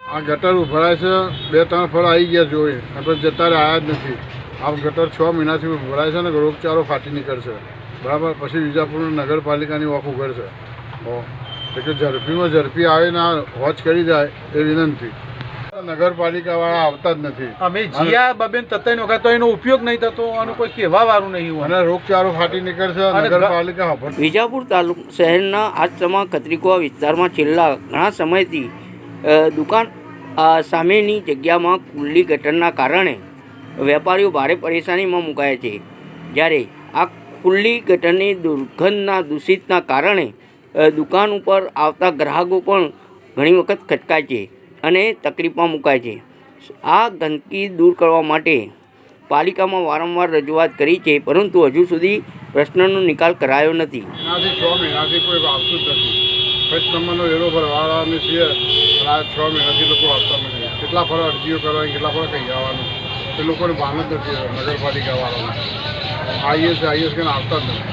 આ ગટર ઉભરાય છે, 2-3 ફળ આવી ગયા જોઈએ આપણે જતા આવ્યા જ નથી. આ ગટર 6 મહિનાથી ઉભરાય છે ને રોગચાળો ફાટી નીકળશે બરાબર. પછી વિજાપુર નગરપાલિકાની ઓફ ઉઘડશે એટલે ઝડપીમાં ઝડપી આવે ને આ વોચ કરી જાય એ વિનંતી. નગરપાલિકાવાળા આવતા જ નથી. અમે જીયા બબેન તત્તાઈ વખત તો એનો ઉપયોગ નહીં થતો અને કોઈ કહેવા વાળું નહીં અને રોગચાળો ફાટી નીકળશે. નગરપાલિકા વિજાપુર શહેરના આસમા ખત્રીકુવા વિસ્તારમાં છેલ્લા ઘણા સમયથી દુકાન સામેની જગ્યામાં ખુલ્લી ગટરના કારણે વેપારીઓ ભારે પરેશાનીમાં મુકાયા છે. જ્યારે આ ખુલ્લી ગટરની દુર્ગંધના દૂષિતના કારણે દુકાન ઉપર આવતા ગ્રાહકો પણ ઘણી વખત ખચકાય છે અને તકલીફમાં મુકાય છે. આ ગંદકી દૂર કરવા માટે પાલિકામાં વારંવાર રજૂઆત કરી છે, પરંતુ હજુ સુધી પ્રશ્નનો નિકાલ કરાયો નથી. એનાથી 6 મહિનાથી કોઈ આવતું જ નથી. ફર્સ્ટ નંબરનો વેરો ભરવાળાની છીએ પણ આ 6 મહિનાથી લોકો આવતા નથી. કેટલા ફળ અરજીઓ કરવાની, કેટલા ફળ કહી આવવાનું એ લોકોને ભાન જ નથી નગરપાલિકાવાળાને. આઈએસ કે આવતા જ નથી.